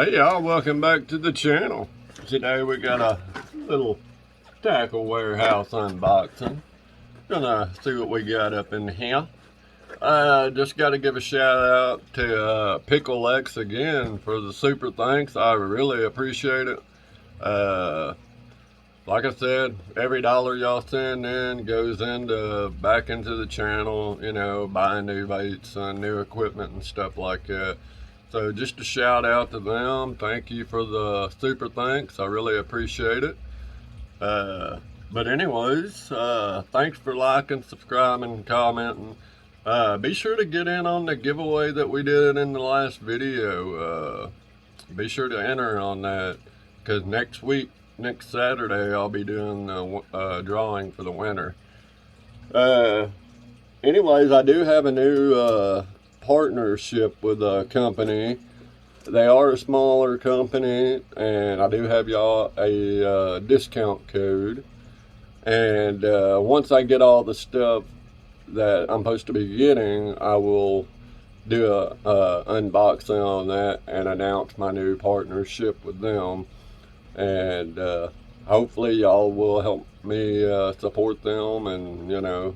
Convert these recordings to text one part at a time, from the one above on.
Hey y'all, welcome back to the channel. Today we got a little tackle warehouse unboxing. Gonna see what we got up in here. Just got to give a shout out to Pickle X again for the super thanks. I really appreciate it. Like I said, every dollar y'all send in goes back into the channel, you know, buying new baits and new equipment and stuff like that. So just a shout out to them. Thank you for the super thanks. I really appreciate it. But anyways, thanks for liking, subscribing, commenting. Be sure to get in on the giveaway that we did in the last video. Be sure to enter on that, because next Saturday, I'll be doing the drawing for the winner. Anyways, I do have a new partnership with a company. They are a smaller company, and I do have y'all a discount code. And once I get all the stuff that I'm supposed to be getting, I will do a unboxing on that and announce my new partnership with them. And hopefully y'all will help me support them. And you know,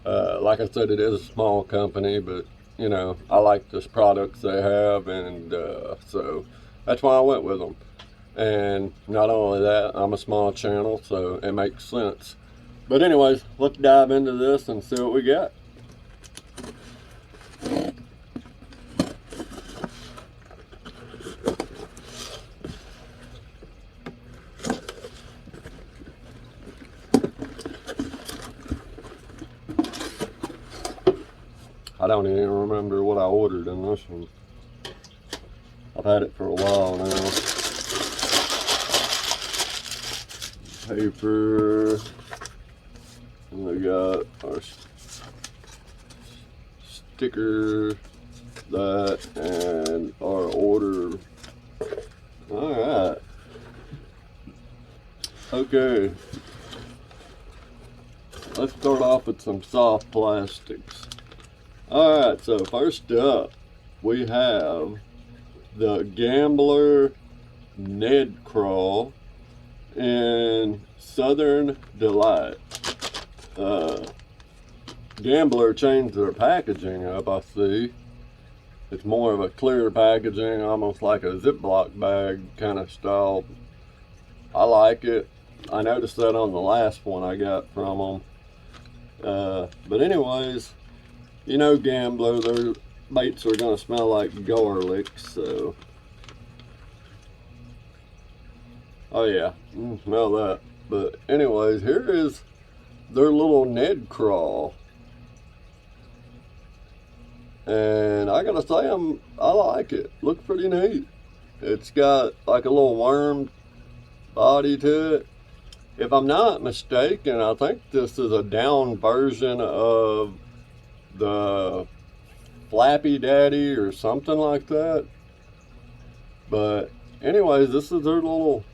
like I said, it is a small company, but you know, I like the products they have, and so that's why I went with them. And not only that, I'm a small channel, so it makes sense. But anyways, let's dive into this and see what we got. I don't even remember what I ordered in this one. I've had it for a while now. Paper. And we got our sticker, that, and our order. Alright. Okay. Let's start off with some soft plastics. Alright, so first up, we have the Gambler Ned Crawl in Southern Delight. Gambler changed their packaging up, I see. It's more of a clear packaging, almost like a Ziploc bag kind of style. I like it. I noticed that on the last one I got from them. But anyways, you know, Gambler, their baits are gonna smell like garlic, so. Oh yeah, smell that. But anyways, here is their little Ned Crawl. And I gotta say, I like it. Looks pretty neat. It's got like a little worm body to it. If I'm not mistaken, I think this is a down version of the Flappy Daddy or something like that. But anyways, this is their little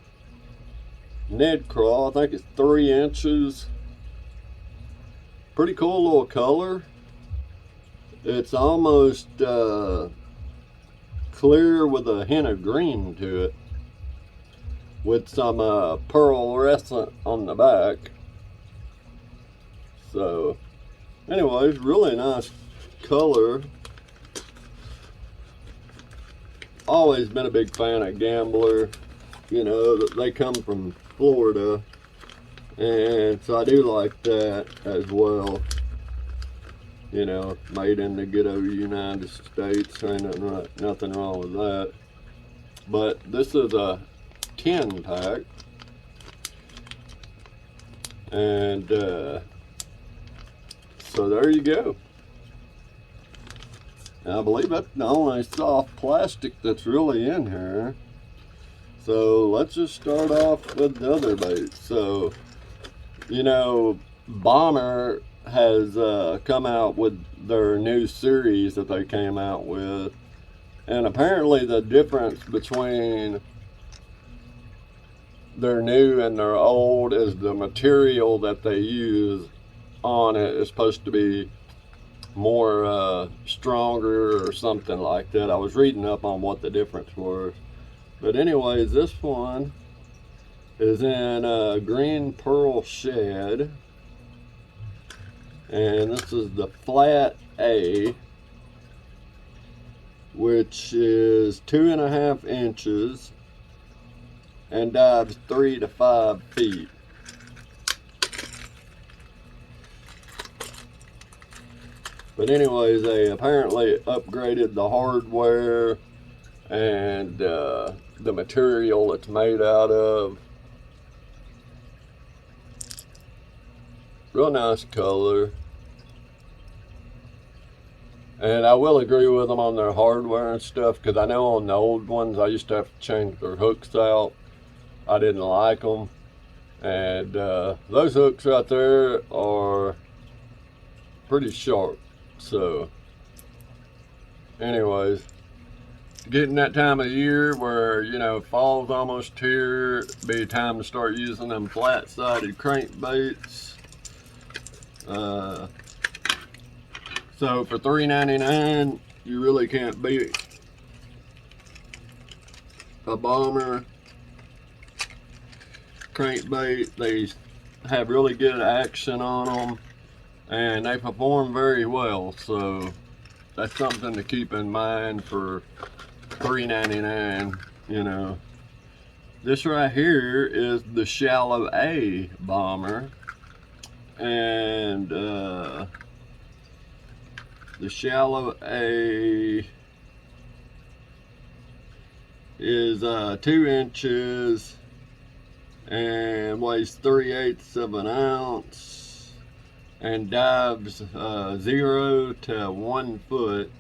Ned Crawl. I think it's 3 inches. Pretty cool little color. It's almost clear with a hint of green to it, with some pearlescent on the back. So anyways, really nice color. Always been a big fan of Gambler. You know, they come from Florida, and so I do like that as well. You know, made in the good old United States. Ain't nothing wrong with that. But this is a 10 pack, and so there you go. And I believe that's the only soft plastic that's really in here. So let's just start off with the other baits. So, you know, Bomber has come out with their new series that they came out with. And apparently the difference between their new and their old is the material that they use on it is supposed to be more stronger or something like that. I was reading up on what the difference was. But anyways, this one is in a green pearl shed, and this is the flat A, which is 2.5 inches and dives 3 to 5 feet. But anyways, they apparently upgraded the hardware and the material it's made out of. Real nice color. And I will agree with them on their hardware and stuff, because I know on the old ones I used to have to change their hooks out. I didn't like them. And those hooks right there are pretty sharp. So anyways, getting that time of year where, you know, fall's almost here, be time to start using them flat-sided crankbaits. So for $3.99, you really can't beat a bomber crankbait. They have really good action on them, and they perform very well. So that's something to keep in mind for $3.99, you know. This right here is the Shallow A bomber, and the Shallow A is 2 inches and weighs 3/8 of an ounce and dives 0 to 1 foot.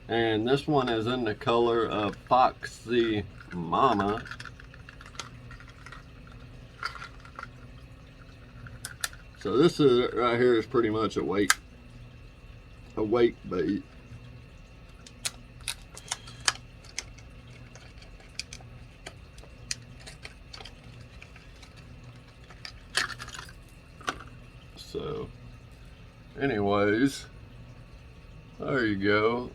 And this one is in the color of Foxy Mama. So this is right here is pretty much a wake bait. So anyways, there you go.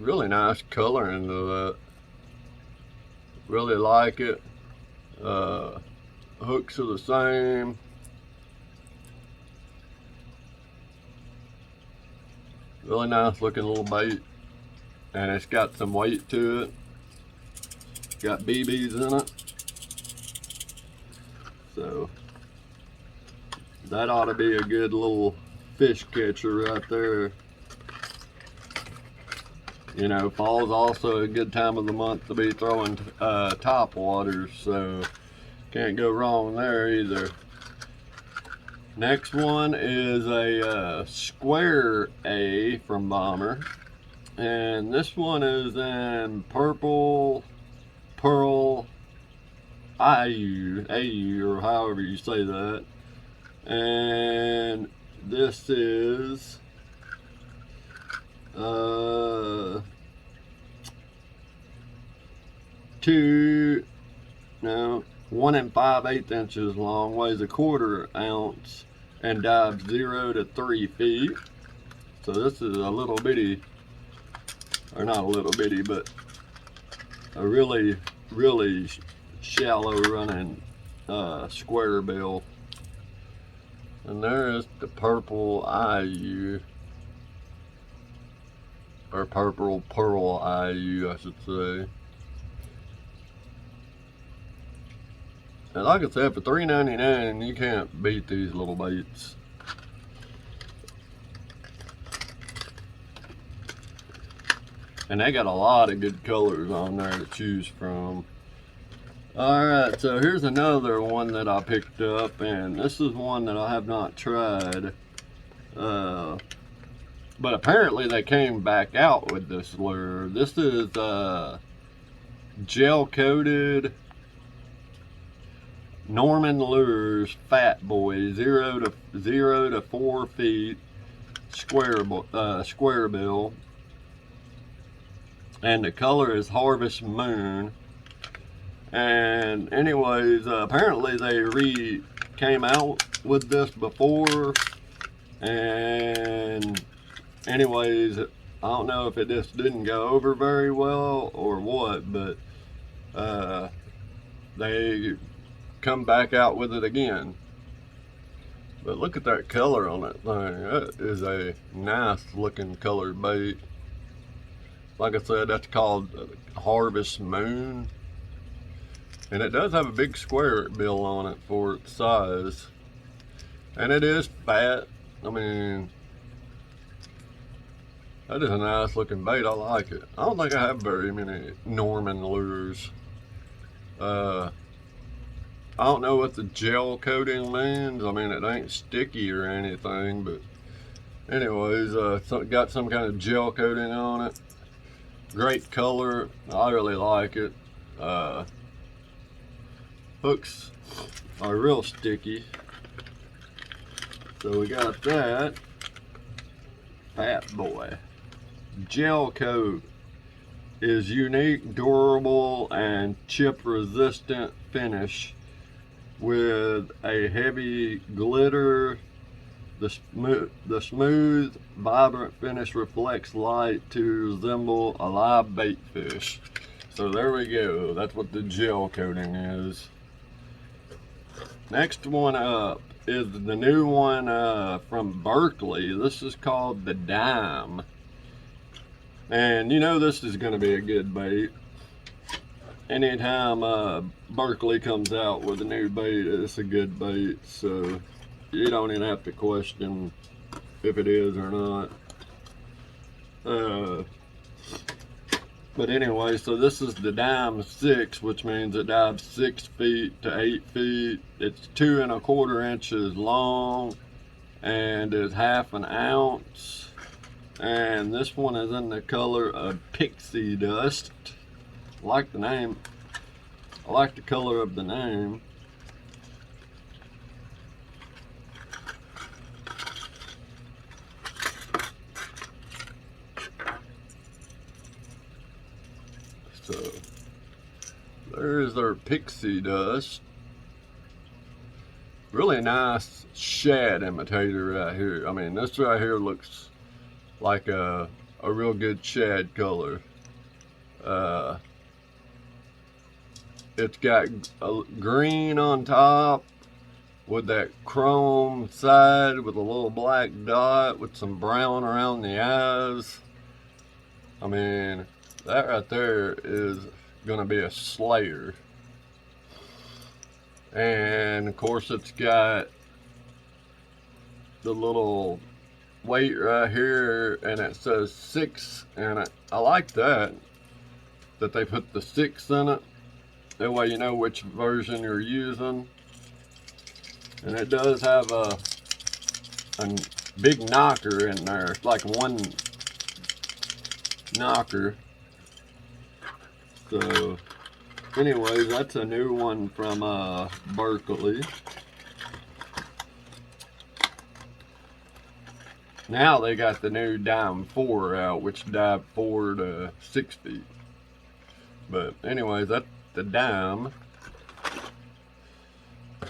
Really nice color into that. Really like it. Hooks are the same. Really nice looking little bait, and it's got some weight to it. Got BBs in it, so that ought to be a good little fish catcher right there. You know, fall's also a good time of the month to be throwing top waters, so can't go wrong there either. Next one is a Square A from Bomber, and this one is in Purple Pearl AU, or however you say that. And this is 1 5/8 inches long, weighs 1/4 ounce, and dives 0 to 3 feet. So this is a little bitty, or not a little bitty, but a really shallow running square bill. And there's the Purple IU, or Purple Pearl IU, I should say. And like I said, for $3.99, you can't beat these little baits. And they got a lot of good colors on there to choose from. Alright, so here's another one that I picked up, and this is one that I have not tried. But apparently they came back out with this lure. This is gel coated Norman Lures Fat Boy, 0 to 4 feet, square bill, and the color is Harvest Moon. And anyways, apparently they came out with this before, and anyways, I don't know if it just didn't go over very well or what, but they come back out with it again. But look at that color on that thing. That is a nice looking colored bait. Like I said, that's called Harvest Moon. And it does have a big square bill on it for its size. And it is fat. I mean, that is a nice looking bait. I like it. I don't think I have very many Norman lures. I don't know what the gel coating means. I mean, it ain't sticky or anything, but anyways, got some kind of gel coating on it. Great color. I really like it. Hooks are real sticky. So we got that. Fat boy. Gel coat is unique, durable, and chip resistant finish with a heavy glitter. The smooth, vibrant finish reflects light to resemble a live bait fish. So there we go. That's what the gel coating is. Next one up is the new one from Berkeley. This is called the Dime. And you know this is going to be a good bait. Anytime Berkeley comes out with a new bait, it's a good bait, so you don't even have to question if it is or not. But anyway, so this is the Dime 6, which means it dives 6 feet to 8 feet. It's 2 1/4 inches long and is 1/2 ounce. And this one is in the color of pixie dust. I like the name. I like the color of the name. So there's their pixie dust. Really nice shad imitator right here. I mean, this right here looks like a real good shad color. It's got a green on top with that chrome side with a little black dot with some brown around the eyes. I mean, that right there is gonna be a slayer. And of course it's got the little weight right here and it says 6 in it. I like that they put the 6 in it. That way you know which version you're using. And it does have a big knocker in there. It's like one knocker. So anyways, that's a new one from Berkeley. Now they got the new Dime 4 out, which dive 4 to 6 feet. But anyways, that's the Dime.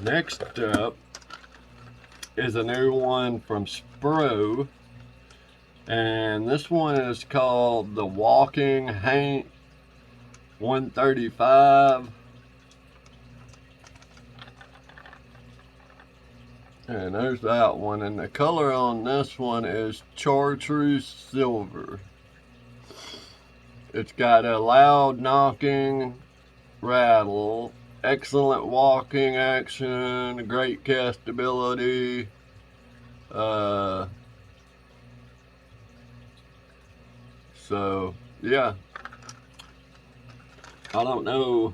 Next up is a new one from Spro. And this one is called the Walking Haint 135. And there's that one. And the color on this one is chartreuse silver. It's got a loud knocking rattle, excellent walking action, great castability. So yeah, I don't know.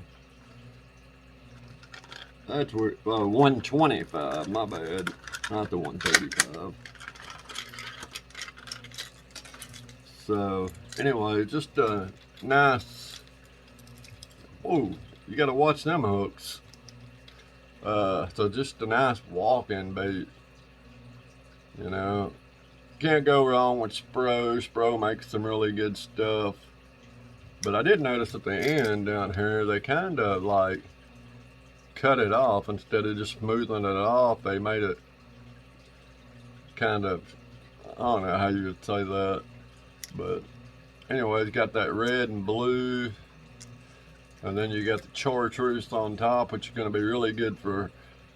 That's where 125. My bad, not the 135. So anyway, just a nice. Whoa, you gotta watch them hooks. So just a nice walking bait. You know, can't go wrong with Spro. Spro makes some really good stuff. But I did notice at the end down here, they kind of like cut it off instead of just smoothing it off. They made it kind of, I don't know how you would say that. But anyway, it's got that red and blue, and then you got the chartreuse on top, which is going to be really good for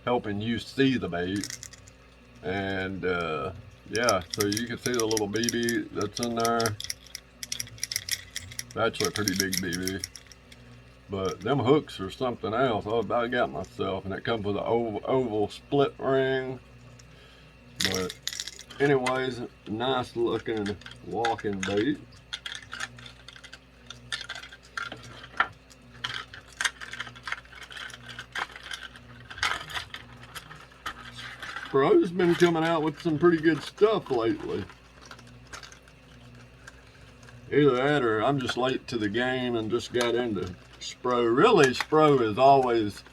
helping you see the bait. And yeah, so you can see the little BB that's in there. It's actually a pretty big BB. But them hooks are something else. I about got myself, and it comes with an oval split ring. But anyways, nice looking walking bait. Spro's been coming out with some pretty good stuff lately. Either that or I'm just late to the game and just got into Spro. Really, Spro has always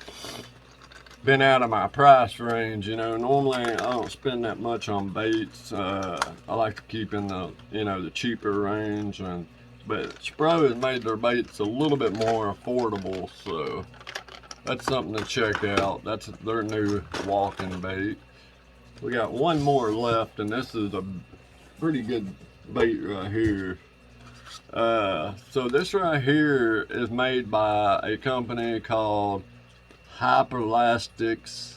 been out of my price range. You know, normally I don't spend that much on baits. I like to keep in the, you know, the cheaper range, but Spro has made their baits a little bit more affordable, so that's something to check out. That's their new walking bait. We got one more left, and this is a pretty good bait right here. So this right here is made by a company called Hyperlastics,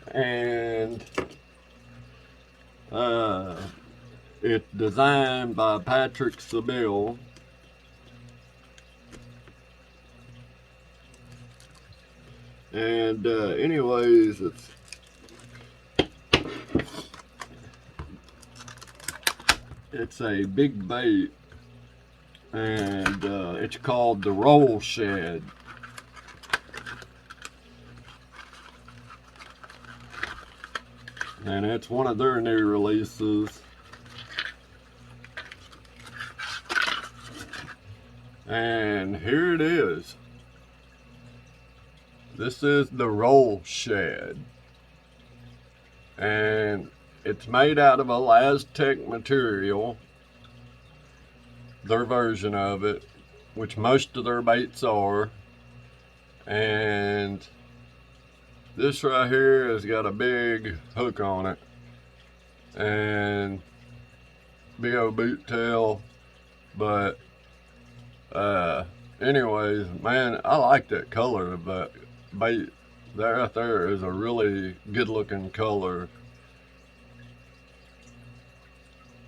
and it's designed by Patrick Sebille. And anyways, it's a big bait, and it's called the Roll Shed. And it's one of their new releases. And here it is. This is the Roll Shed. And it's made out of Elastec material. Their version of it, which most of their baits are. And this right here has got a big hook on it, and big old boot tail. But anyways, man, I like that color of that bait. That right there is a really good looking color.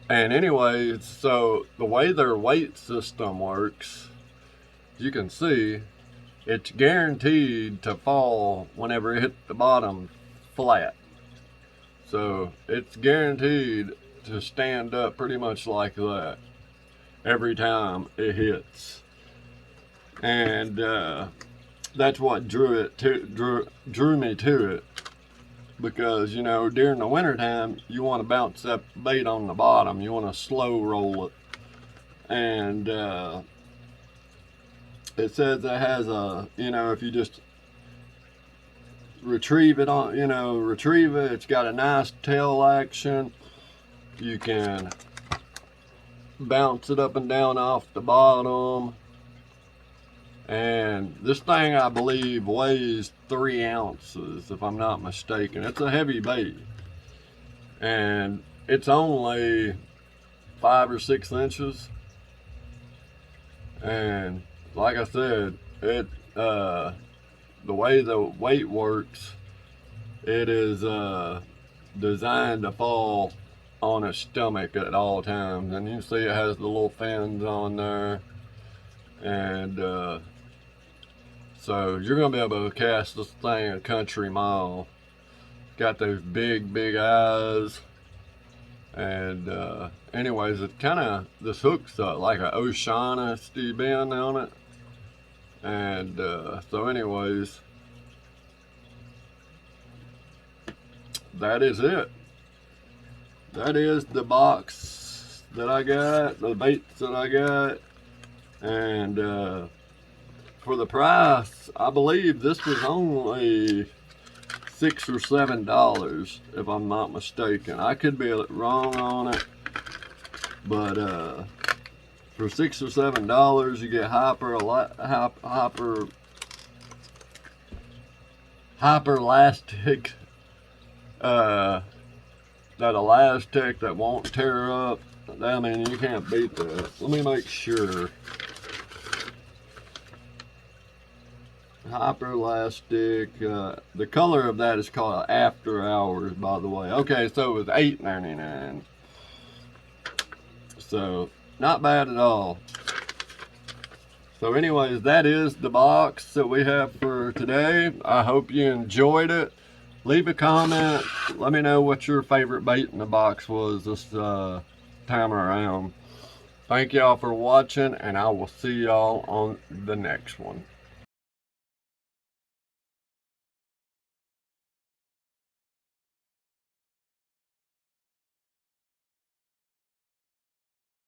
And anyways, so the way their weight system works, you can see it's guaranteed to fall whenever it hits the bottom flat. So it's guaranteed to stand up pretty much like that every time it hits. And that's what drew me to it. Because, you know, during the winter time, you want to bounce that bait on the bottom. You want to slow roll it. And it says it has a, you know, if you just retrieve it on, you know, retrieve it, it's got a nice tail action. You can bounce it up and down off the bottom. And this thing, I believe, weighs 3 ounces, if I'm not mistaken. It's a heavy bait. And it's only 5 or 6 inches. And like I said, it the way the weight works, it is designed to fall on its stomach at all times. And you can see it has the little fins on there. And so you're going to be able to cast this thing a country mile. Got those big eyes. And anyways, it kind of, this hook's like an O'Shaughnessy bend on it. And so anyways, that is it. That is the box that I got, the baits that I got. And for the price, I believe this was only $6 or $7, if I'm not mistaken. I could be wrong on it, but for $6 or $7, you get Hyperlastic that elastic that won't tear up. I mean, you can't beat that. Let me make sure. Hyper elastic. The color of that is called After Hours, by the way. Okay, so it was $8.99. So not bad at all. So anyways, that is the box that we have for today. I hope you enjoyed it. Leave a comment. Let me know what your favorite bait in the box was this time around. Thank y'all for watching, and I will see y'all on the next one.